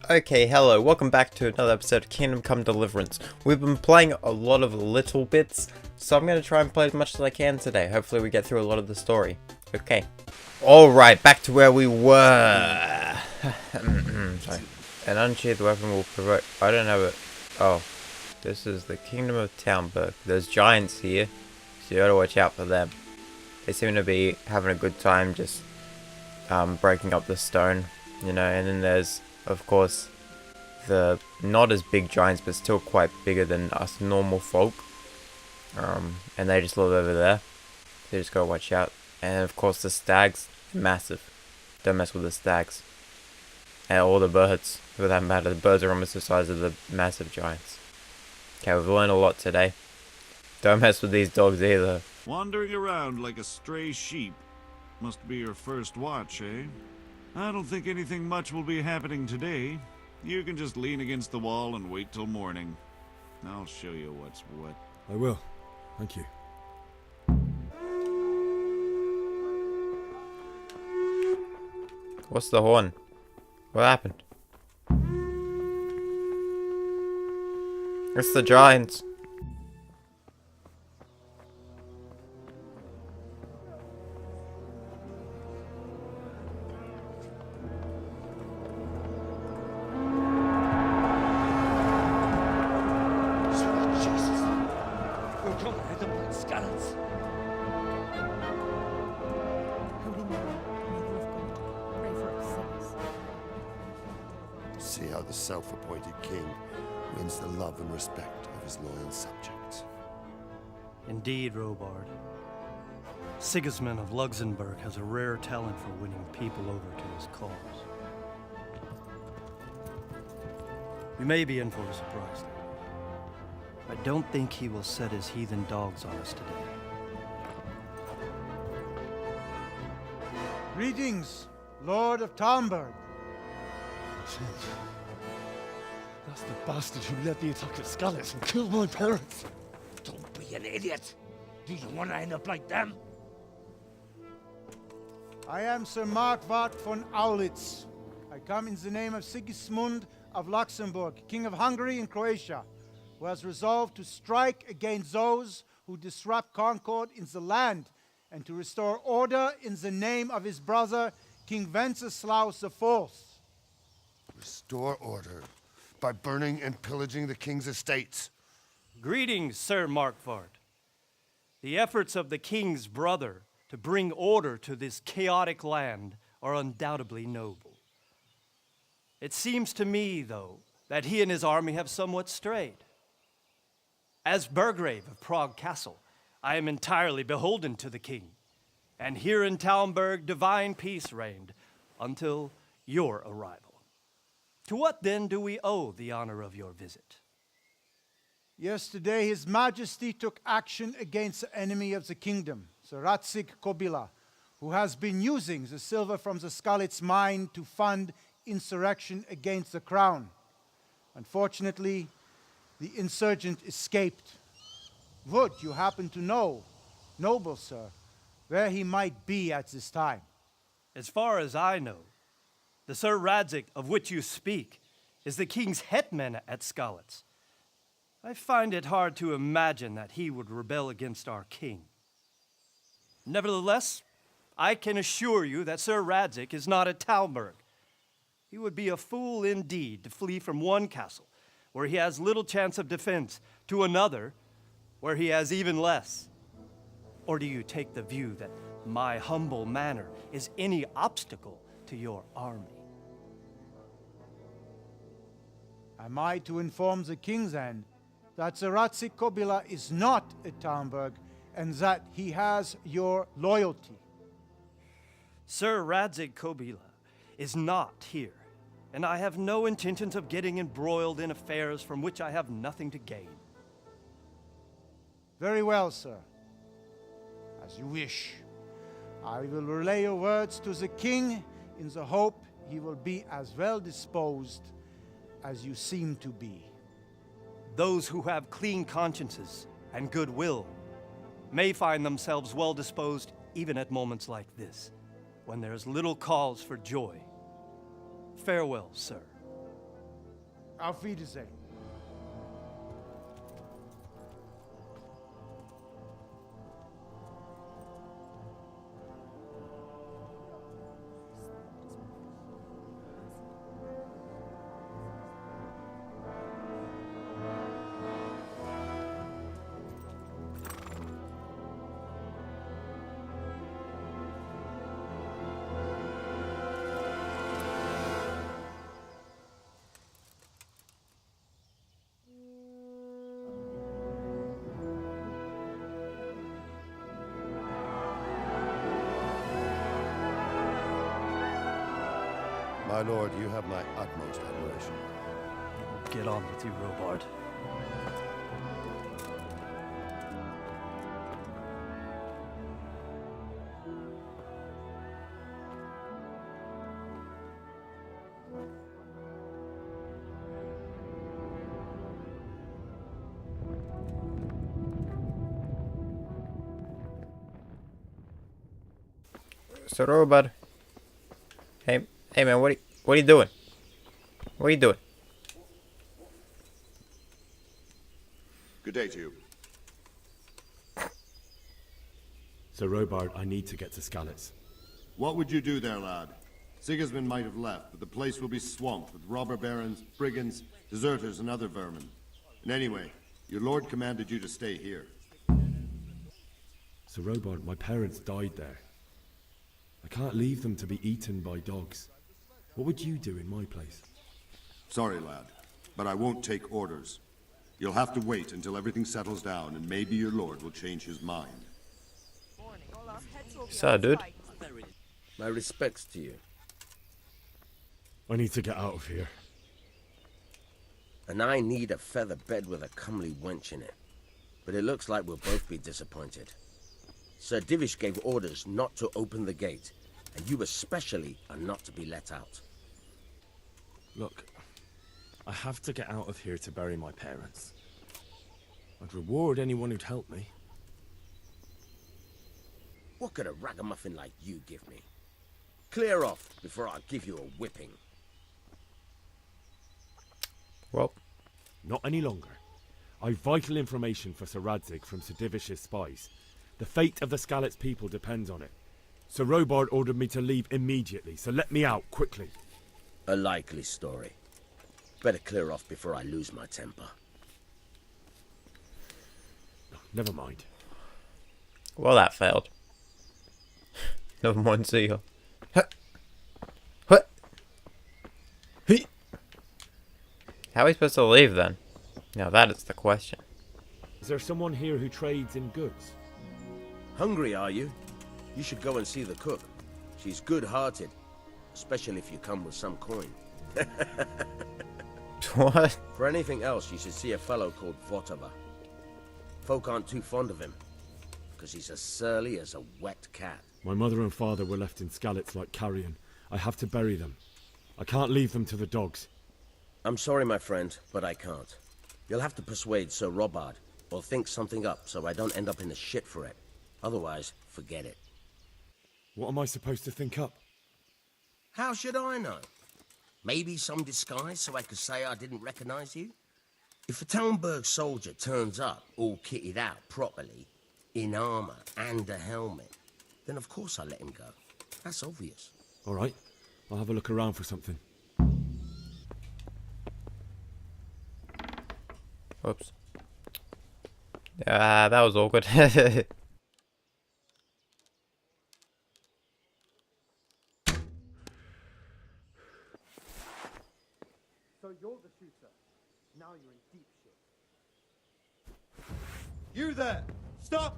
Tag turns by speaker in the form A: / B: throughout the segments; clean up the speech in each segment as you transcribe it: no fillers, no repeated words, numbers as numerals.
A: Okay, hello, welcome back to another episode of Kingdom Come Deliverance. We've been playing a lot of little bits, so I'm going to try and play as much as I can today. Hopefully we get through a lot of the story. Okay. Alright, back to where we were. Sorry. An unsheathed weapon will provoke... I don't have it. Oh. This is the Kingdom of Talmberg. There's giants here, so you gotta watch out for them. They seem to be having a good time just breaking up the stone, you know, and then there's, of course, the not as big giants, but still quite bigger than us normal folk. And they just live over there. So you just gotta watch out. And of course the stags, massive. Don't mess with the stags. And all the birds, for that matter. The birds are almost the size of the massive giants. Okay, we've learned a lot today. Don't mess with these dogs either.
B: Wandering around like a stray sheep. Must be your first watch, eh? I don't think anything much will be happening today. You can just lean against the wall and wait till morning. I'll show you what's what.
C: I will. Thank you.
A: What's the horn? What happened? It's the giants.
D: See how the self-appointed king wins the love and respect of his loyal subjects.
E: Indeed, Robard. Sigismund of Luxembourg has a rare talent for winning people over to his cause. We may be in for a surprise, though. I don't think he will set his heathen dogs on us today.
F: Greetings, Lord of Talmberg.
C: That's the bastard who led the attack at Skalitz and killed my parents.
G: Don't be an idiot. Do you want to end up like them?
F: I am Sir Markwart von Aulitz. I come in the name of Sigismund of Luxembourg, King of Hungary and Croatia, who has resolved to strike against those who disrupt concord in the land and to restore order in the name of his brother, King Wenceslaus IV.
D: Restore order by burning and pillaging the king's estates.
E: Greetings, Sir Markwart. The efforts of the king's brother to bring order to this chaotic land are undoubtedly noble. It seems to me, though, that he and his army have somewhat strayed. As Burgrave of Prague Castle, I am entirely beholden to the king, and here in Talmberg divine peace reigned until your arrival. To what then do we owe the honor of your visit?
F: Yesterday, His Majesty took action against the enemy of the kingdom, Sir Radzig Kobyla, who has been using the silver from the Skalitz mine to fund insurrection against the crown. Unfortunately, the insurgent escaped. Would you happen to know, noble sir, where he might be at this time?
E: As far as I know, the Sir Radzig of which you speak is the king's hetman at Skalitz. I find it hard to imagine that he would rebel against our king. Nevertheless, I can assure you that Sir Radzig is not at Talmberg. He would be a fool indeed to flee from one castle where he has little chance of defense to another where he has even less. Or do you take the view that my humble manner is any obstacle to your army?
F: Am I to inform the king then that Sir Radzig Kobyla is not at Talmberg and that he has your loyalty?
E: Sir Radzig Kobyla is not here, and I have no intentions of getting embroiled in affairs from which I have nothing to gain.
F: Very well, sir. As you wish. I will relay your words to the king in the hope he will be as well disposed as you seem to be.
E: Those who have clean consciences and goodwill may find themselves well disposed even at moments like this, when there's little cause for joy. Farewell, sir.
F: Auf Wiedersehen.
D: My lord, you have my utmost admiration.
E: Get on with you, Robard.
A: So Robard. Hey man, what are you doing? What are you doing?
D: Good day to you.
C: Sir Robard, I need to get to Skalitz.
D: What would you do there, lad? Sigismund might have left, but the place will be swamped with robber barons, brigands, deserters, and other vermin. And anyway, your lord commanded you to stay here.
C: Sir Robard, my parents died there. I can't leave them to be eaten by dogs. What would you do in my place?
D: Sorry, lad, but I won't take orders. You'll have to wait until everything settles down, and maybe your lord will change his mind.
A: So, dude.
G: My respects to you.
C: I need to get out of here.
G: And I need a feather bed with a comely wench in it. But it looks like we'll both be disappointed. Sir Divish gave orders not to open the gate, and you especially are not to be let out.
C: Look, I have to get out of here to bury my parents. I'd reward anyone who'd help me.
G: What could a ragamuffin like you give me? Clear off before I give you a whipping.
A: Well,
C: Not any longer. I've vital information for Sir Radzig from Sir Divish's spies. The fate of the Skalitz people depends on it. Sir Robard ordered me to leave immediately, so let me out, quickly.
G: A likely story. Better clear off before I lose my temper.
C: Never mind.
A: well, that failed. Never mind, see ya. What? How are we supposed to leave then? Now that is the question.
C: Is there someone here who trades in goods?
G: Hungry, are you? You should go and see the cook. She's good-hearted, especially if you come with some coin.
A: What?
G: For anything else, you should see a fellow called Votava. Folk aren't too fond of him, because he's as surly as a wet cat.
C: My mother and father were left in Skalitz like carrion. I have to bury them. I can't leave them to the dogs.
G: I'm sorry, my friend, but I can't. You'll have to persuade Sir Robard, or think something up so I don't end up in the shit for it. Otherwise, forget it.
C: What am I supposed to think up?
G: How should I know? Maybe some disguise so I could say I didn't recognize you? If a Talmberg soldier turns up all kitted out properly, in armor and a helmet, then of course I let him go. That's obvious.
C: All right, I'll have a look around for something.
A: Whoops. That was awkward.
F: So you're the shooter. Now you're in deep shit.
C: You there! Stop!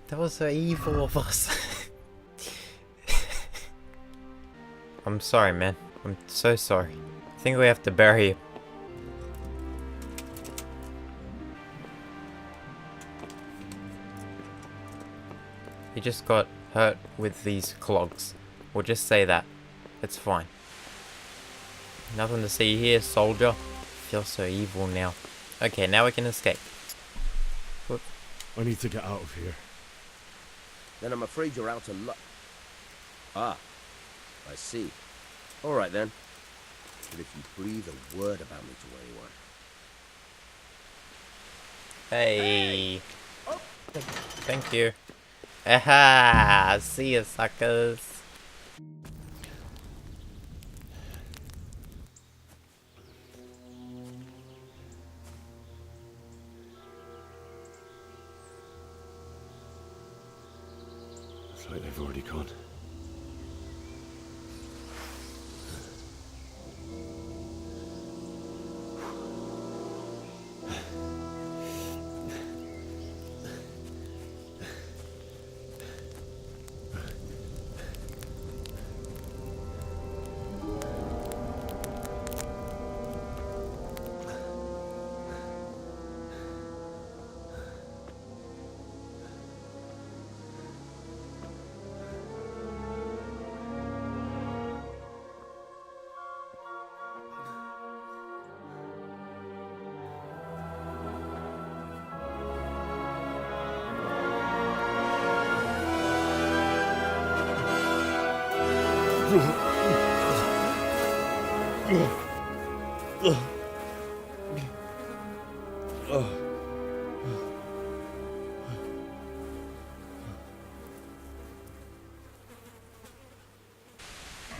A: That was so evil of us. I'm sorry, man. I'm so sorry. I think we have to bury you. He just got hurt with these clogs. We'll just say that. It's fine. Nothing to see here, soldier. Feel so evil now. Okay, now we can escape. Whoop.
C: I need to get out of here.
G: Then I'm afraid you're out of luck. Ah, I see. All right then. But if you breathe a word about me to anyone...
A: Hey. Thank you. Aha! See ya, suckers.
C: It's like they've already gone.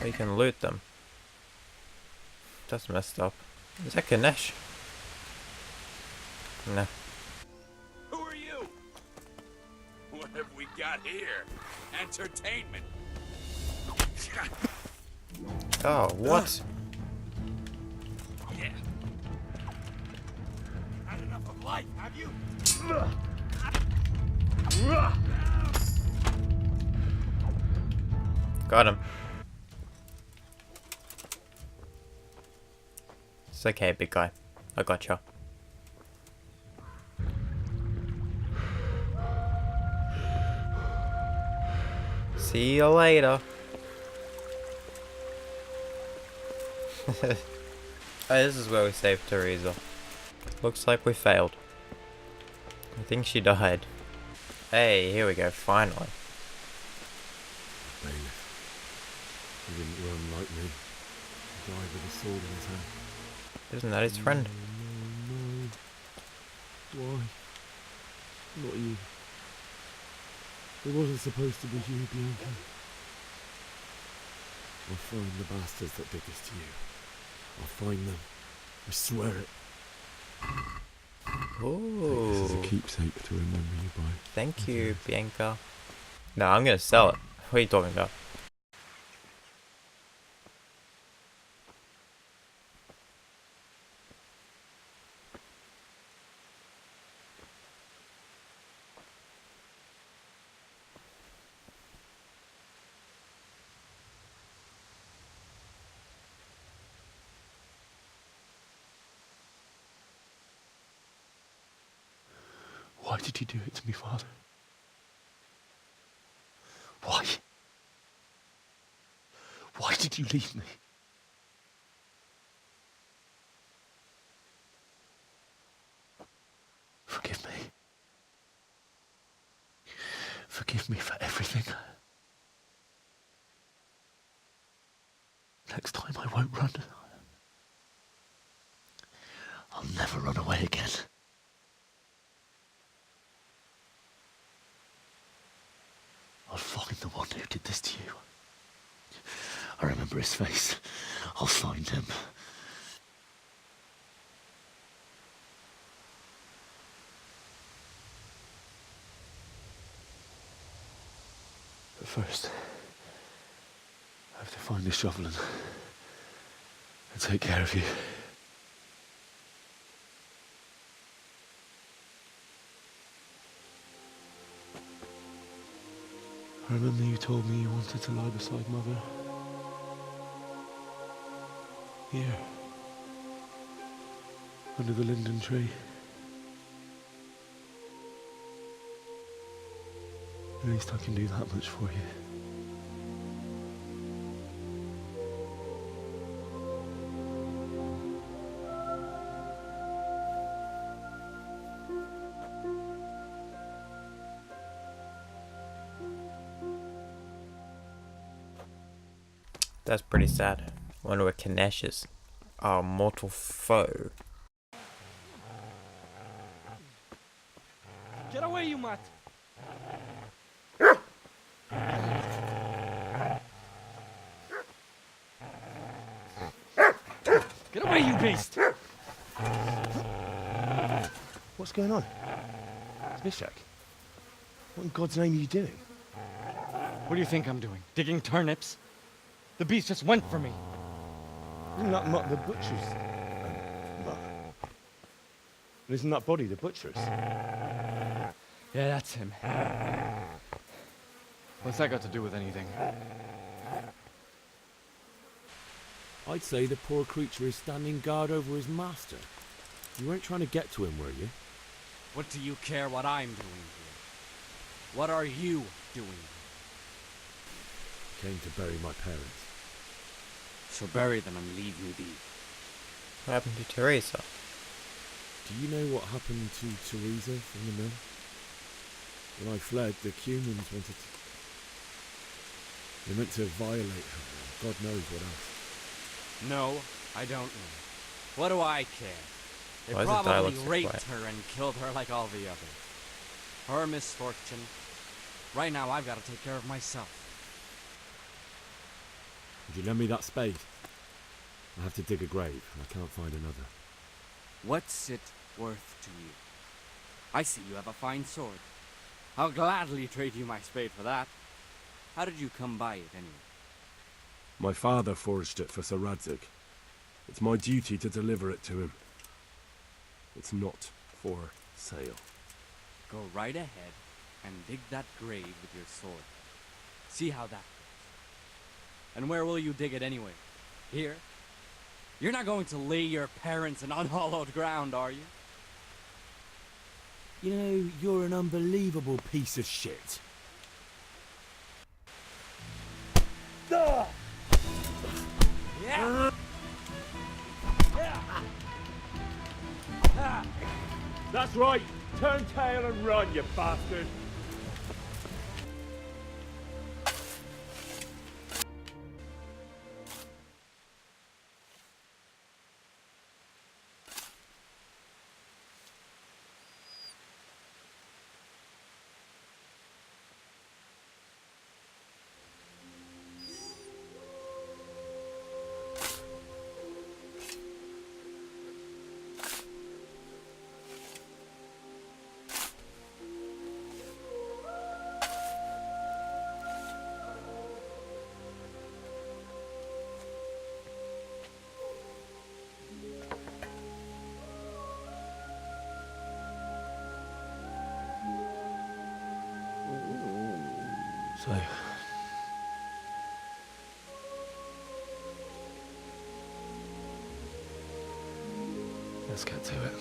A: We can loot them. That's messed up. Is that Ganesh? No.
H: Who are you? What have we got here? Entertainment.
A: Oh, what?
H: Yeah. Had enough of life, have you?
A: Got him. It's okay, big guy. I gotcha. See you later. Oh, this is where we saved Teresa. Looks like we failed. I think she died. Hey, here we go, finally.
C: Bailiff. He didn't run like me. He died with a sword in his hand.
A: Isn't that his friend?
C: No. Why? Not you. It wasn't supposed to be you, Bianca. I'll find the bastards that did this to you. I'll find them. I swear it. This is a
A: Ooh.
C: keepsake to remember you by.
A: Thank you, Bianca. No, I'm gonna sell it. What are you talking about?
C: Why did you do it to me, Father? Why? Why did you leave me? Forgive me. Forgive me for everything. Next time I won't run. I'll never run away again. I'll find the one who did this to you. I remember his face. I'll find him. But first, I have to find the shovel and take care of you. I remember you told me you wanted to lie beside Mother. Here. Under the linden tree. At least I can do that much for you.
A: That's pretty sad. Wonder where Kanesh is. Our mortal foe.
E: Get away, you mutt! Get away, you beast!
C: What's going on? Zbyszek, what in God's name are you doing?
E: What do you think I'm doing? Digging turnips? The beast just went for me.
C: Isn't that not the butcher's? Isn't that body the butcher's?
E: Yeah, that's him. What's that got to do with anything?
C: I'd say the poor creature is standing guard over his master. You weren't trying to get to him, were you?
E: What do you care what I'm doing here? What are you doing?
C: Came to bury my parents.
E: So bury them and leave me be.
A: What happened to Teresa?
C: Do you know what happened to Teresa from the mill? When I fled, the Cumans wanted to... They meant to violate her, and God knows what else.
E: No, I don't know. What do I care? They
A: Why is the
E: probably
A: dialogue so
E: raped
A: quiet?
E: her and killed her like all the others. Her misfortune. Right now, I've got to take care of myself.
C: Would you lend me that spade? I have to dig a grave, and I can't find another.
E: What's it worth to you? I see you have a fine sword. I'll gladly trade you my spade for that. How did you come by it, anyway?
C: My father forged it for Sir Radzig. It's my duty to deliver it to him. It's not for sale.
E: Go right ahead and dig that grave with your sword. See how that goes. And where will you dig it anyway? Here? You're not going to lay your parents in unhallowed ground, are you?
C: You know, you're an unbelievable piece of shit.
E: Yeah!
C: That's right! Turn tail and run, you bastard! So... let's get to it.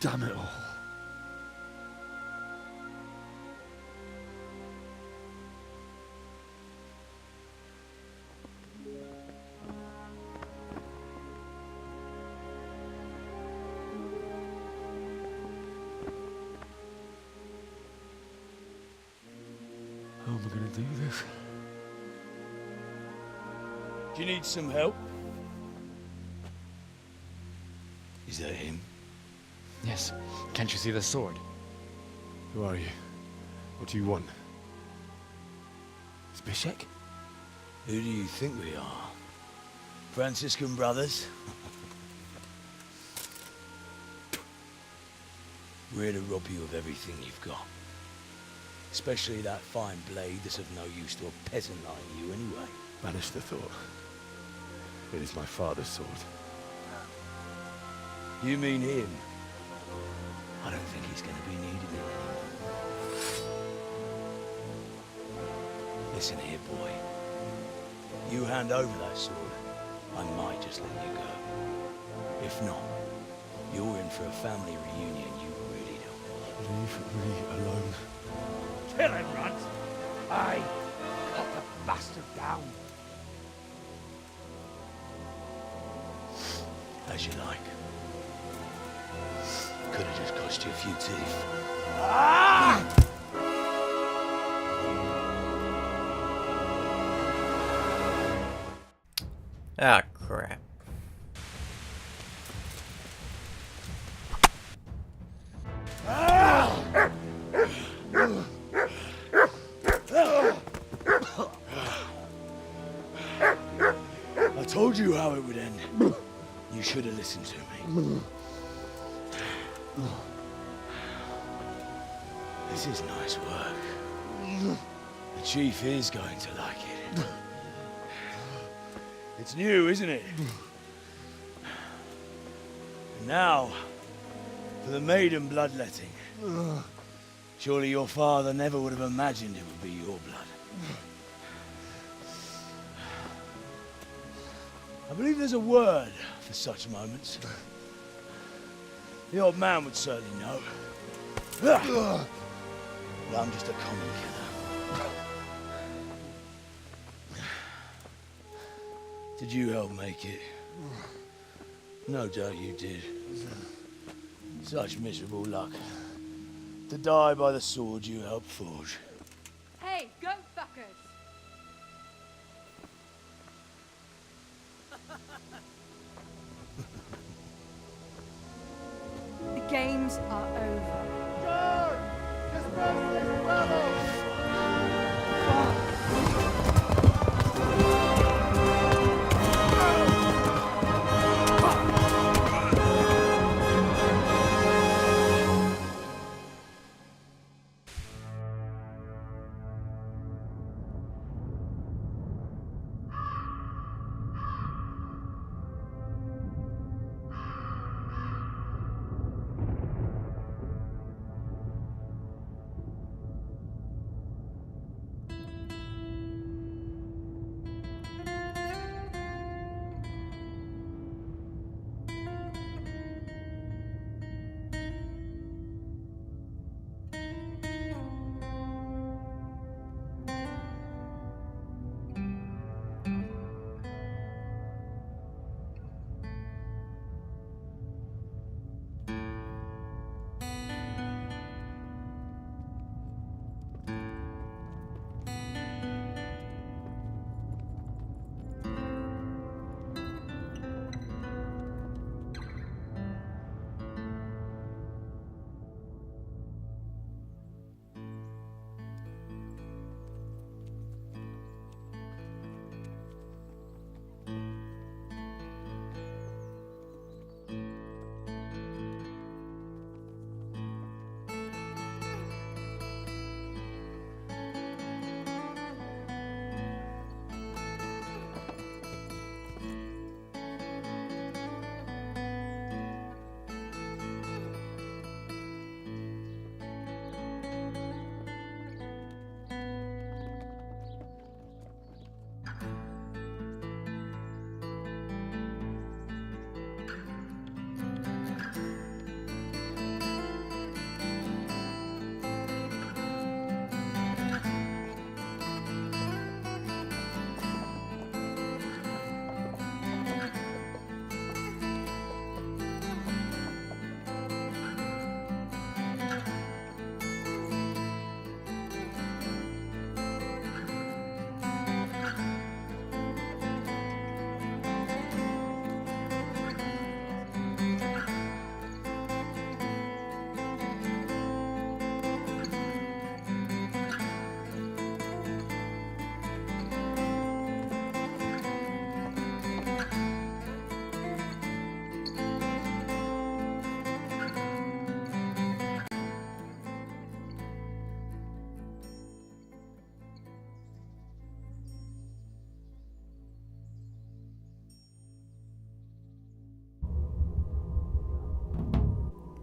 C: Damn it all. How am I going to do this?
I: Do you need some help? Is that him?
E: Yes. Can't you see the sword?
C: Who are you? What do you want?
I: Zbyszek? Who do you think we are? Franciscan brothers? We're here to rob you of everything you've got. Especially that fine blade that's of no use to a peasant like you anyway.
C: Banish the thought. It is my father's sword.
I: You mean him? I don't think he's going to be needed anymore. Listen here, boy. You hand over that sword, I might just let you go. If not, you're in for a family reunion you really don't want.
C: Leave me alone.
J: Kill him, Runt! Aye, cut the bastard down.
I: As you like. Could have just cost you a few teeth.
A: Ah, crap.
I: I told you how it would end. You should have listened to me. This is nice work. The chief is going to like it. It's new, isn't it? And now, for the maiden bloodletting. Surely your father never would have imagined it would be your blood. I believe there's a word for such moments. The old man would certainly know. But I'm just a common killer. Did you help make it? No doubt you did. Such miserable luck. To die by the sword you helped forge.
K: Hey, go fuckers! The games are over.
F: Charge! Disperse this rebels!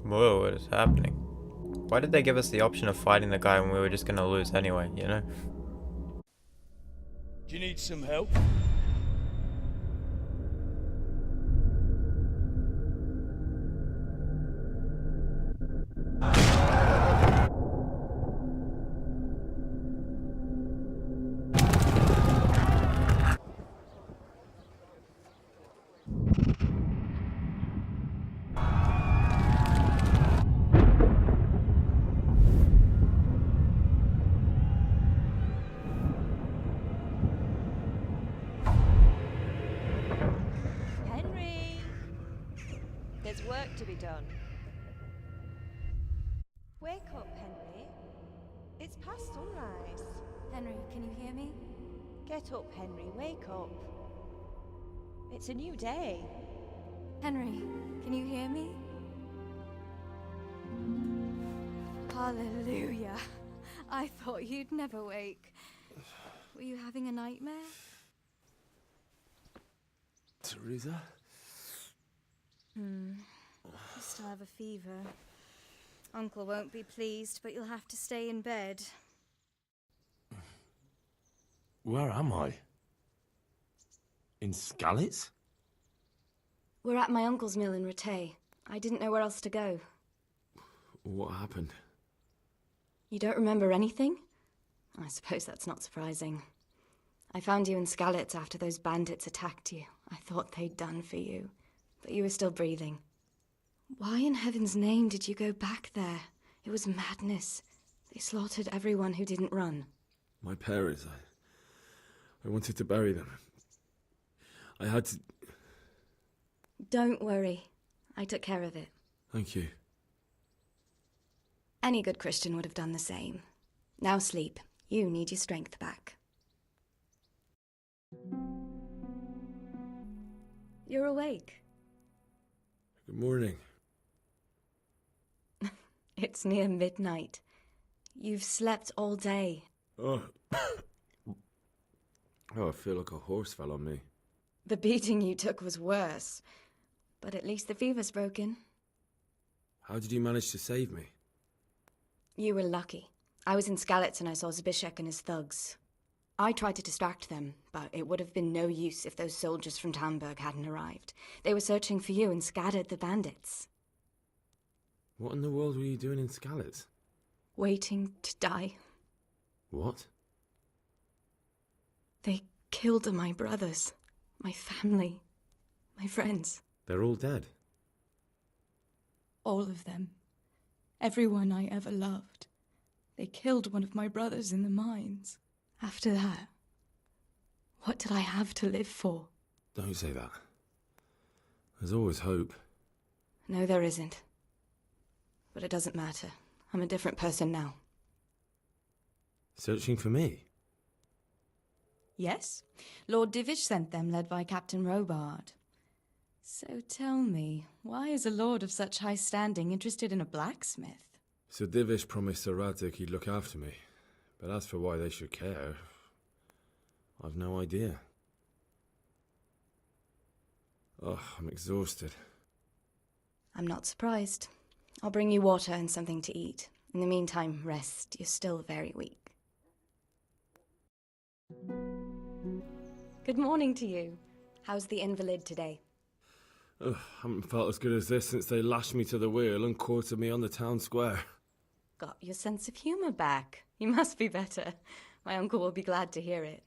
A: Whoa, what is happening? Why did they give us the option of fighting the guy when we were just gonna lose anyway, you know?
I: Do you need some help?
L: Henry! There's work to be done. Wake up, Henry. It's past sunrise.
K: Henry, can you hear me?
L: Get up, Henry. Wake up. It's a new day.
K: Henry, can you hear me? Hallelujah. I thought you'd never wake. Were you having a nightmare?
C: Teresa?
K: You still have a fever. Uncle won't be pleased, but you'll have to stay in bed.
C: Where am I? In Skalitz?
K: We're at my uncle's mill in Rattay. I didn't know where else to go.
C: What happened?
K: You don't remember anything? I suppose that's not surprising. I found you in Skalitz after those bandits attacked you. I thought they'd done for you, but you were still breathing. Why in heaven's name did you go back there? It was madness. They slaughtered everyone who didn't run.
C: My parents, I wanted to bury them. I had to...
K: Don't worry. I took care of it.
C: Thank you.
K: Any good Christian would have done the same. Now sleep. You need your strength back. You're awake.
C: Good morning.
K: It's near midnight. You've slept all day.
C: Oh. Oh, I feel like a horse fell on me.
K: The beating you took was worse. But at least the fever's broken.
C: How did you manage to save me?
K: You were lucky. I was in Skalitz and I saw Zbyszek and his thugs. I tried to distract them, but it would have been no use if those soldiers from Talmberg hadn't arrived. They were searching for you and scattered the bandits.
C: What in the world were you doing in Skalitz?
K: Waiting to die.
C: What?
K: They killed my brothers, my family, my friends.
C: They're all dead.
K: All of them. Everyone I ever loved. They killed one of my brothers in the mines. After that, what did I have to live for?
C: Don't say that. There's always hope.
K: No, there isn't. But it doesn't matter. I'm a different person now.
C: Searching for me?
K: Yes. Lord Divish sent them, led by Captain Robard. So tell me, why is a lord of such high standing interested in a blacksmith?
C: Sir Divish promised Sir Radzig he'd look after me. But as for why they should care, I've no idea. Oh, I'm exhausted.
K: I'm not surprised. I'll bring you water and something to eat. In the meantime, rest. You're still very weak. Good morning to you. How's the invalid today?
C: Ugh, haven't felt as good as this since they lashed me to the wheel and quartered me on the town square.
K: Got your sense of humour back. You must be better. My uncle will be glad to hear it.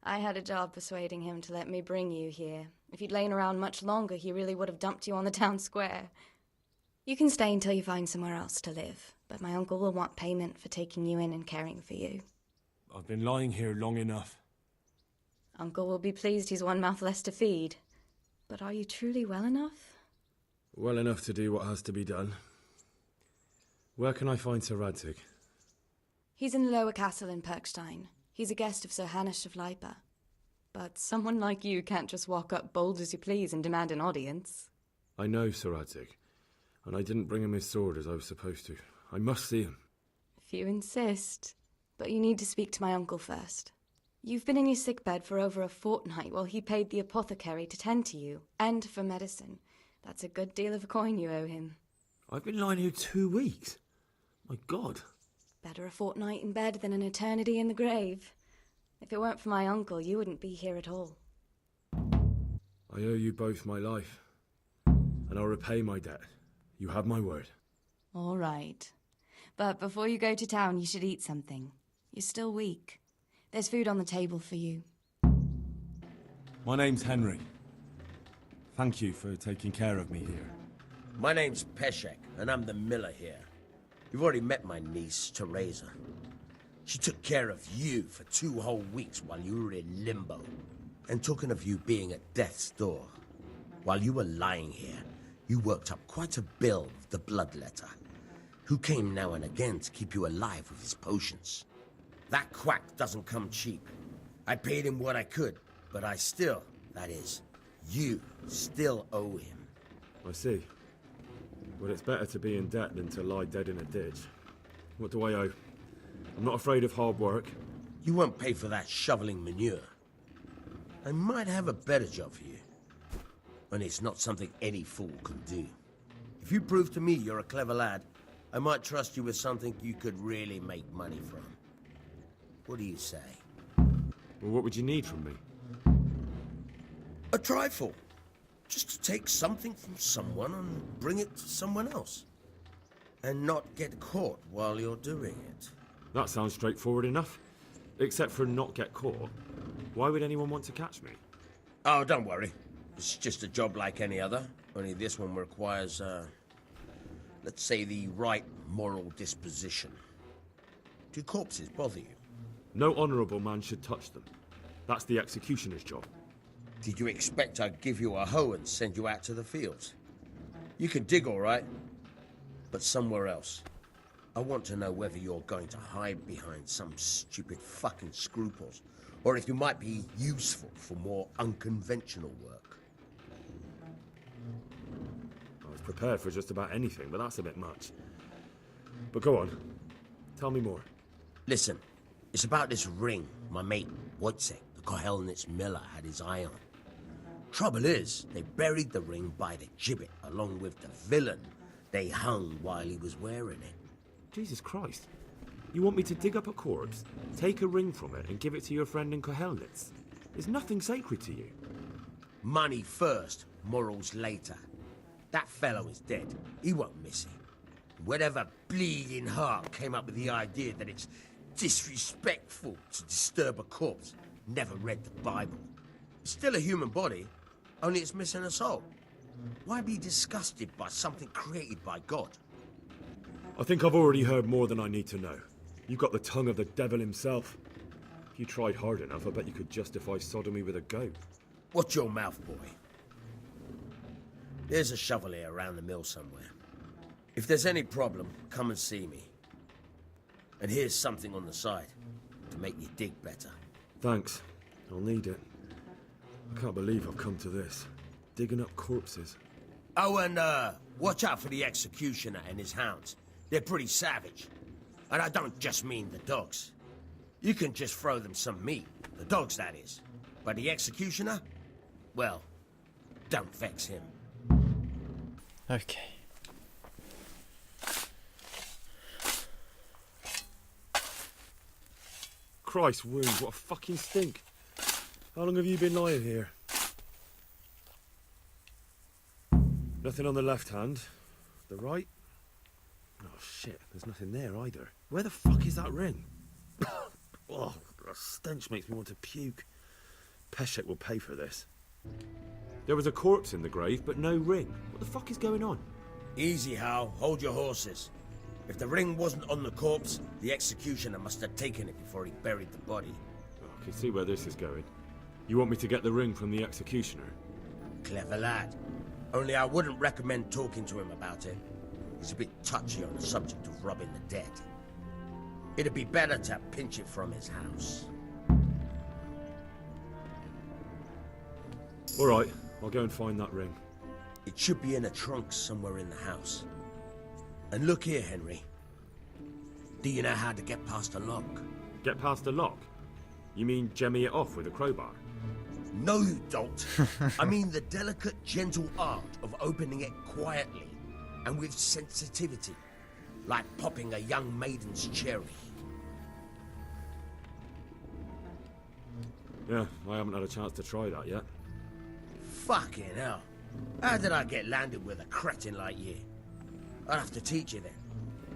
K: I had a job persuading him to let me bring you here. If you'd lain around much longer, he really would have dumped you on the town square. You can stay until you find somewhere else to live, but my uncle will want payment for taking you in and caring for you.
C: I've been lying here long enough.
K: Uncle will be pleased he's one mouth less to feed. But are you truly well enough?
C: Well enough to do what has to be done. Where can I find Sir Radzig?
K: He's in the lower castle in Perkstein. He's a guest of Sir Hanush of Leipa. But someone like you can't just walk up bold as you please and demand an audience.
C: I know Sir Radzig, and I didn't bring him his sword as I was supposed to. I must see him.
K: If you insist. But you need to speak to my uncle first. You've been in your sickbed for over a fortnight while he paid the apothecary to tend to you, and for medicine. That's a good deal of coin you owe him.
C: I've been lying here 2 weeks. My God.
K: Better a fortnight in bed than an eternity in the grave. If it weren't for my uncle, you wouldn't be here at all.
C: I owe you both my life. And I'll repay my debt. You have my word.
K: All right. But before you go to town, you should eat something. You're still weak. There's food on the table for you.
C: My name's Henry. Thank you for taking care of me here.
G: My name's Peshek, and I'm the miller here. You've already met my niece, Teresa. She took care of you for 2 whole weeks while you were in limbo. And talking of you being at death's door, while you were lying here, you worked up quite a bill with the Bloodletter, who came now and again to keep you alive with his potions. That quack doesn't come cheap. I paid him what I could, but I still, that is, you still owe him.
C: I see. Well, it's better to be in debt than to lie dead in a ditch. What do I owe? I'm not afraid of hard work.
G: You won't pay for that shoveling manure. I might have a better job for you. And it's not something any fool can do. If you prove to me you're a clever lad, I might trust you with something you could really make money from. What do you say?
C: Well, what would you need from me?
G: A trifle. Just to take something from someone and bring it to someone else. And not get caught while you're doing it.
C: That sounds straightforward enough. Except for not get caught. Why would anyone want to catch me?
G: Oh, don't worry. It's just a job like any other. Only this one requires, let's say, the right moral disposition. Do corpses bother you?
C: No honourable man should touch them. That's the executioner's job.
G: Did you expect I'd give you a hoe and send you out to the fields? You can dig all right, but somewhere else. I want to know whether you're going to hide behind some stupid fucking scruples, or if you might be useful for more unconventional work.
C: I was prepared for just about anything, but that's a bit much. But go on. Tell me more.
G: Listen, it's about this ring my mate, Wojciech, the Kohelnitz miller, had his eye on. Trouble is, they buried the ring by the gibbet, along with the villain they hung while he was wearing it.
C: Jesus Christ. You want me to dig up a corpse, take a ring from it, and give it to your friend in Kohelnitz? There's nothing sacred to you.
G: Money first, morals later. That fellow is dead. He won't miss it. Whatever bleeding heart came up with the idea that it's disrespectful to disturb a corpse never read the Bible. It's still a human body, only it's missing a soul. Why be disgusted by something created by God?
C: I think I've already heard more than I need to know. You've got the tongue of the devil himself. If you tried hard enough, I bet you could justify sodomy with a goat.
G: Watch your mouth, boy. There's a shovel here around the mill somewhere. If there's any problem, come and see me. And here's something on the side to make you dig better.
C: Thanks. I'll need it. I can't believe I've come to this. Digging up corpses.
G: Oh, and watch out for the executioner and his hounds. They're pretty savage. And I don't just mean the dogs. You can just throw them some meat. The dogs, that is. But the executioner? Well, don't vex him.
A: Okay.
C: Christ wounds, what a fucking stink. How long have you been lying here? Nothing on the left hand. The right? Oh shit, there's nothing there either. Where the fuck is that ring? Oh, the stench makes me want to puke. Peshek will pay for this. There was a corpse in the grave, but no ring. What the fuck is going on?
G: Easy, Hal. Hold your horses. If the ring wasn't on the corpse, the executioner must have taken it before he buried the body.
C: Oh, I can see where this is going. You want me to get the ring from the executioner?
G: Clever lad. Only I wouldn't recommend talking to him about it. He's a bit touchy on the subject of robbing the dead. It'd be better to pinch it from his house.
C: All right, I'll go and find that ring.
G: It should be in a trunk somewhere in the house. And look here, Henry. Do you know how to get past a lock?
C: Get past a lock? You mean jemmy it off with a crowbar?
G: No, you don't. I mean the delicate, gentle art of opening it quietly. and with sensitivity, like popping a young maiden's cherry.
C: Yeah, I haven't had a chance to try that yet.
G: Fucking hell. How did I get landed with a cretin like you? I'll have to teach you then.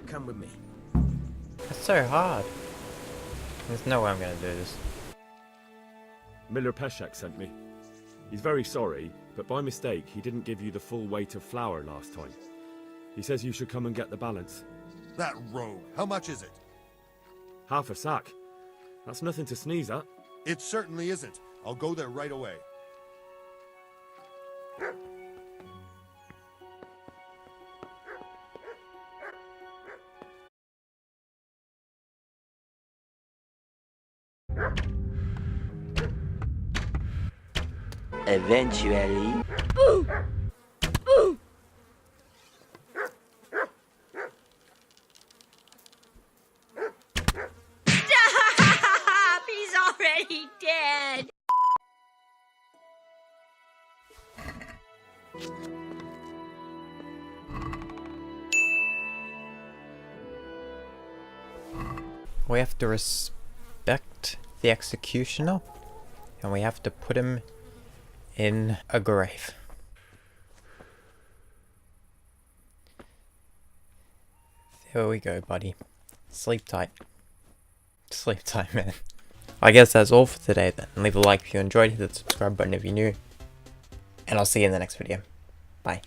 G: Come with me.
A: That's so hard. There's no way I'm gonna do this.
C: Miller Peshek sent me. He's very sorry, but by mistake he didn't give you the full weight of flour last time. He says you should come and get the balance.
D: That rogue. How much is it?
C: Half a sack. That's nothing to sneeze at.
D: It certainly isn't. I'll go there right away.
I: Eventually.
L: Stop! He's already dead!
A: We have to respect the executioner, and we have to put him in a grave. There we go, buddy. Sleep tight. Sleep tight, man. I guess that's all for today then. Leave a like if you enjoyed, hit the subscribe button if you're new, and I'll see you in the next video. Bye.